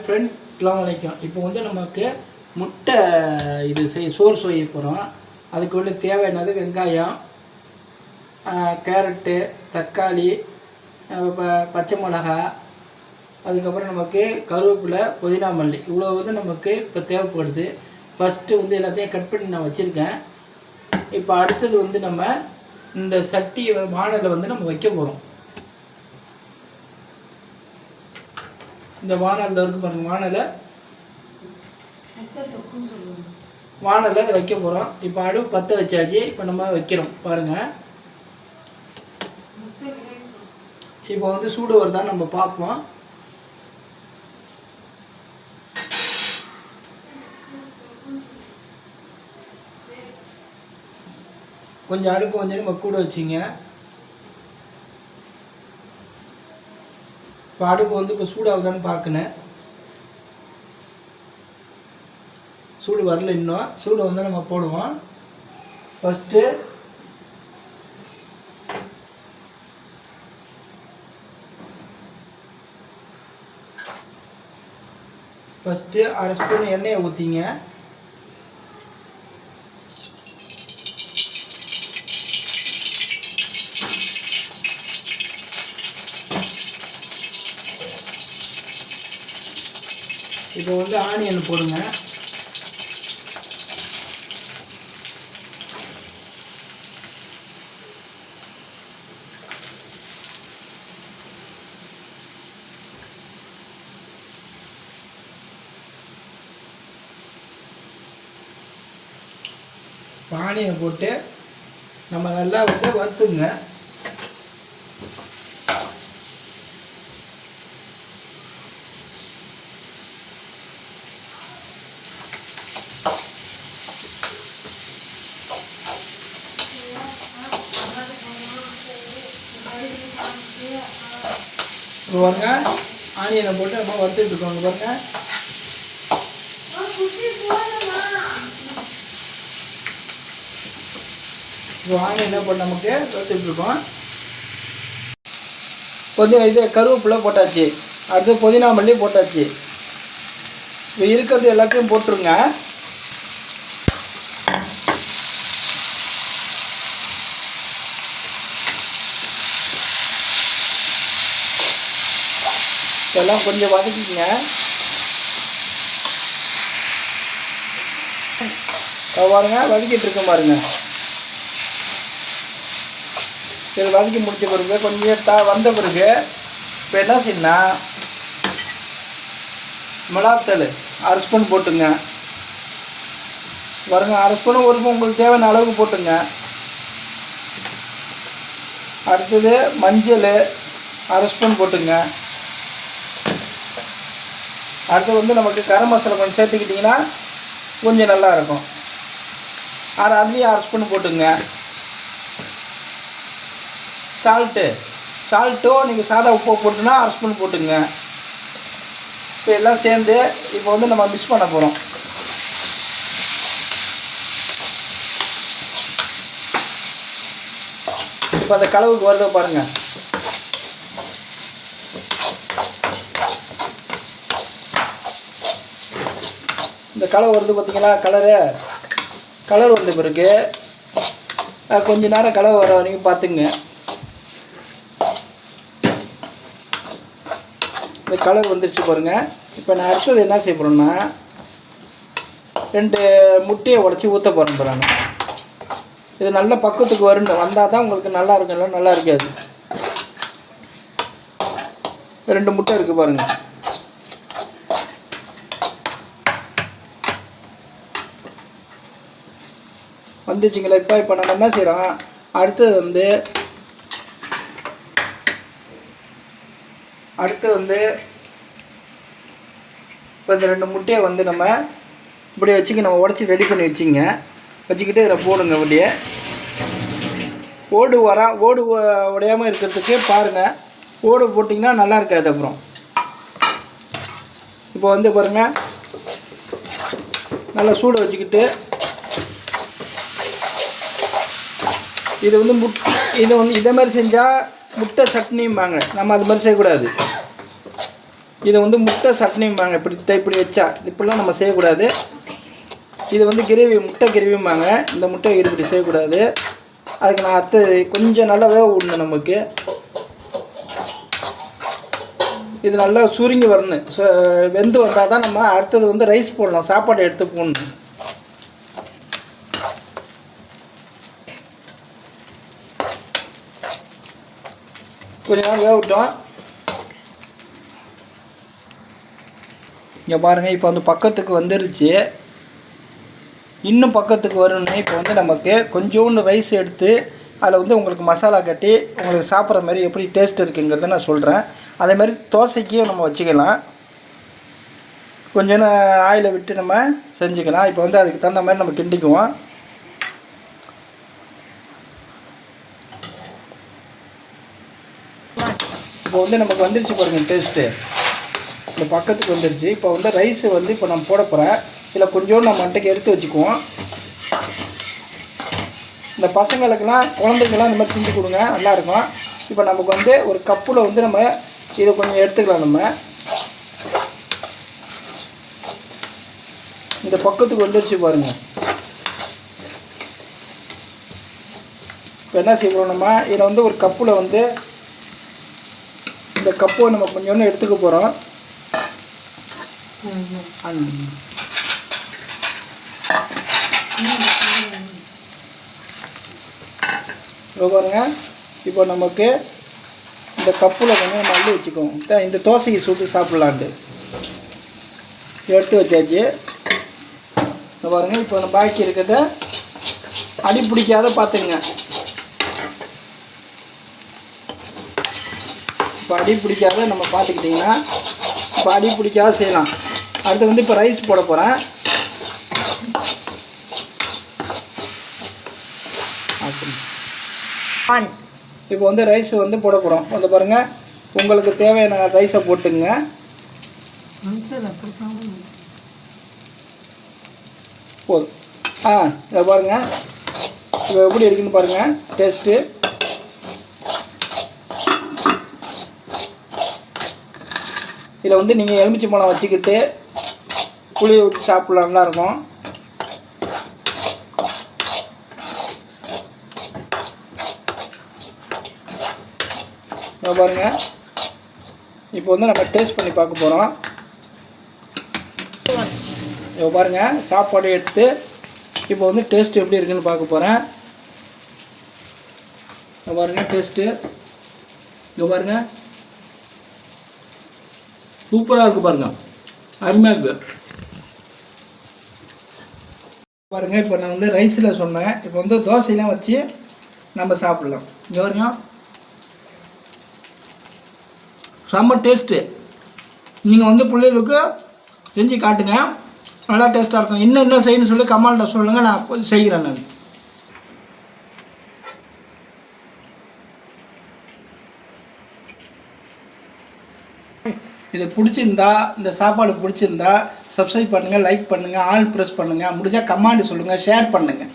Friends, அஸ்ஸலாமு அலைக்கும். இப்போ வந்து நமக்கு முட்டை இது சோறு செய்ய போகிறோம். அதுக்கு வந்து தேவையானது வெங்காயம், கேரட்டு, தக்காளி, பச்சை மிளகா, அதுக்கப்புறம் நமக்கு கருவேப்பிலை, புதினா மல்லி, இவ்வளோ வந்து நமக்கு இப்போ தேவைப்படுது. ஃபஸ்ட்டு வந்து எல்லாத்தையும் கட் பண்ணி நான் வச்சுருக்கேன். இப்போ அடுத்தது வந்து நம்ம இந்த சட்டி வானலில் வந்து நம்ம வைக்க போகிறோம். இந்த வானலில் இருக்கு பாருங்கள், வானலில் அதை வைக்க போகிறோம். இப்போ அடுப்பு பற்ற வச்சாச்சு. இப்போ நம்ம வைக்கிறோம் பாருங்கள். இப்போ வந்து சூடு வருதான்னு நம்ம பார்ப்போம். கொஞ்சம் அடுப்பு வந்து நம்ம கூட வச்சிங்க. இப்போ அடுப்பு வந்து இப்போ சூடாகுதான்னு பார்க்கணும். சூடு வரல, இன்னும் சூடு வந்து நம்ம போடுவோம். ஃபஸ்ட்டு அரை ஸ்பூன் எண்ணெயை ஊற்றிங்க. இப்போ வந்து ஆனியன் போடுங்க. ஆனியன் போட்டு நம்ம நல்லா வந்து வறுத்துங்க. இப்போ பாருங்க, ஆனியனை போட்டு நம்ம வறுத்துட்டு இருக்கோம். பாருங்க, இப்போ ஆனியன் என்ன பண்ண நமக்கு வறுத்துட்டு இருக்கோம். கொஞ்சம் இது கருவேப்பிலை போட்டாச்சு, அடுத்து புதினா மல்லி போட்டாச்சு. இப்போ இருக்கிறது எல்லாத்தையும் போட்டுருங்க. இதெல்லாம் கொஞ்சம் வதக்கிங்க. பாருங்க, வதக்கிட்டு இருக்கேன் பாருங்க. இது வதக்கி முடிச்ச பிறகு கொஞ்சம் வந்த பிறகு இப்போ என்ன செய்யணும்னா, மிளகாத்தூள் அரை ஸ்பூன் போட்டுங்க. பாருங்க, அரை ஸ்பூன் ஒரு ஸ்பூன் உங்களுக்கு தேவையான அளவுக்கு போட்டுங்க. அடுத்தது மஞ்சள் அரை ஸ்பூன் போட்டுங்க. அடுத்து வந்து நமக்கு கரம் மசாலா கொஞ்சம் சேர்த்துக்கிட்டிங்கன்னா கொஞ்சம் நல்லா இருக்கும். அதுலேயும் அரை ஸ்பூன் போட்டுங்க. சால்ட்டோ நீங்கள் சாதா உப்பு போட்டுன்னா அரை ஸ்பூன் போட்டுங்க. இப்போ எல்லாம் சேர்ந்து இப்போ வந்து நம்ம மிக்ஸ் பண்ண போகிறோம். இப்போ அந்த கலவுக்கு வருத பாருங்கள். இந்த கலர் வருது பார்த்தீங்களா, கலர் வந்த பிறகு கொஞ்ச நேரம் கலர் வர வரைக்கும் பார்த்துங்க. இந்த கலர் வந்துருச்சு பாருங்கள். இப்போ நான் அடுத்தது என்ன செய்ய போகிறேன்னா, 2 முட்டையை உடச்சி ஊற்ற போகிறேன் பாருங்க. இது நல்ல பக்கத்துக்கு வந்தால் தான் உங்களுக்கு நல்லா இருக்கும், இல்லை நல்லா இருக்காது. 2 முட்டை இருக்குது பாருங்கள். வந்துச்சுங்களா? இப்போ நம்ம என்ன செய்கிறோம், அடுத்து வந்து இப்போ இந்த 2 முட்டையை வந்து நம்ம இப்படி வச்சுக்க, நம்ம உடச்சி ரெடி பண்ணி வச்சுக்கிட்டு இதில் போடுங்க. அப்படியே ஓடு உடையாமல் இருக்கிறதுக்கு பாருங்கள். ஓடு போட்டிங்கன்னா நல்லா இருக்காது. அப்புறம் இப்போ வந்து பாருங்கள், நல்லா சூடு வச்சுக்கிட்டு இது வந்து இதே மாதிரி செஞ்சால் முட்டை சட்னிம்பாங்க. நம்ம அது மாதிரி செய்யக்கூடாது. இதை வந்து முட்டை சட்னிம்பாங்க. இப்படி வச்சா இப்படிலாம் நம்ம செய்யக்கூடாது. இது வந்து கிரேவி, முட்டை கிரேவிம்பாங்க. இந்த முட்டை இப்படி செய்யக்கூடாது. அதுக்கு நான் அடுத்து கொஞ்சம் நல்லா வேக விடணும். நமக்கு இது நல்லா சுருங்கி வரணும். வெந்து வந்தால் தான் நம்ம அடுத்தது வந்து ரைஸ் போடலாம், சாப்பாடு எடுத்து போடணும். கொஞ்ச நேரம் வேக விட்டோம். இங்கே பாருங்கள், இப்போ வந்து பக்கத்துக்கு வந்துருச்சு. இன்னும் பக்கத்துக்கு வரணும்னு இப்போ வந்து நமக்கு கொஞ்சோண்டு ரைஸ் எடுத்து அதில் வந்து உங்களுக்கு மசாலா கட்டி உங்களுக்கு சாப்பிட்ற மாதிரி எப்படி டேஸ்ட் இருக்குங்கிறத நான் சொல்கிறேன். அதேமாதிரி தோசைக்கும் நம்ம வச்சுக்கலாம். கொஞ்சம் ஆயிலை விட்டு நம்ம செஞ்சுக்கலாம். இப்போ வந்து அதுக்கு தகுந்த மாதிரி நம்ம கிண்டிக்குவோம். இப்போ வந்து நமக்கு வந்துருச்சு பாருங்கள் டேஸ்ட்டு. இந்த பக்கத்துக்கு வந்துருச்சு. இப்போ வந்து ரைஸு வந்து இப்போ நம்ம போட போகிறேன். இதில் கொஞ்சோண்டு நம்ம மட்டைக்கு எடுத்து வச்சுக்குவோம். இந்த பசங்களுக்கெல்லாம் குழந்தைங்கள்லாம் இந்த மாதிரி செஞ்சு கொடுங்க, நல்லாயிருக்கும். இப்போ நமக்கு வந்து ஒரு கப்பில் வந்து நம்ம இதை கொஞ்சம் எடுத்துக்கலாம். நம்ம இந்த பக்கத்துக்கு வந்துருச்சு பாருங்கள். இப்போ என்ன செய்வோம், நம்ம இதில் வந்து ஒரு கப்பில் வந்து இந்த கப்பை நம்ம கொஞ்சோண்டு எடுத்துக்க போகிறோம். பாருங்க, இப்போ நமக்கு இந்த கப்பில் கொஞ்சம் நம்ம அள்ளி வச்சுக்கோம். இந்த தோசையை சுட்டு சாப்பிட்லான்ட்டு எடுத்து வச்சாச்சு. பாருங்கள், இப்போ நம்ம பாக்கி இருக்கிறத அடி பிடிக்காத பார்த்துங்க. இப்போ அடி பிடிக்காத நம்ம பார்த்துக்கிட்டிங்கன்னா இப்போ அடி பிடிக்காத செய்யலாம். அடுத்து வந்து இப்போ ரைஸ் போட போகிறேன். இப்போ வந்து ரைஸ் வந்து போட போகிறோம். வந்து பாருங்கள், உங்களுக்கு தேவையான ரைஸை போட்டுங்க. போதும். இதை பாருங்கள், இப்போ எப்படி இருக்குன்னு பாருங்கள் டேஸ்ட்டு. இதில் வந்து நீங்கள் எலுமிச்சை பழம் வச்சுக்கிட்டு புளியை விட்டு சாப்பிட்லாம், நல்லாயிருக்கும். பாருங்கள், இப்போ வந்து நம்ம டேஸ்ட் பண்ணி பார்க்க போகிறோம். இப்போ பாருங்கள், சாப்பாடு எடுத்து இப்போ வந்து டேஸ்ட் எப்படி இருக்குன்னு பார்க்க போகிறேன். பாருங்கள் டேஸ்ட்டு, இங்கே பாருங்கள், சூப்பராக இருக்குது பாருங்கள், அருமையாக இருக்குது பாருங்கள். இப்போ நான் வந்து ரைஸில் சொன்னேன். இப்போ வந்து தோசையெலாம் வச்சு நம்ம சாப்பிட்லாம். இங்கே பாருங்க, செம்ம டேஸ்ட்டு. நீங்கள் வந்து பிள்ளைகளுக்கு செஞ்சு காட்டுங்க, நல்லா டேஸ்ட்டாக இருக்கும். இன்னும் என்ன செய்யணும்னு சொல்லி கமெண்ட்டில் சொல்லுங்கள், நான் செய்கிறேன். நான் இது பிடிச்சிருந்தா, இந்த சாப்பாடு பிடிச்சிருந்தா சப்ஸ்கிரைப் பண்ணுங்கள், லைக் பண்ணுங்கள், ஆல் ப்ரெஸ் பண்ணுங்கள், முடிஞ்சால் கமெண்ட் சொல்லுங்கள், ஷேர் பண்ணுங்கள்.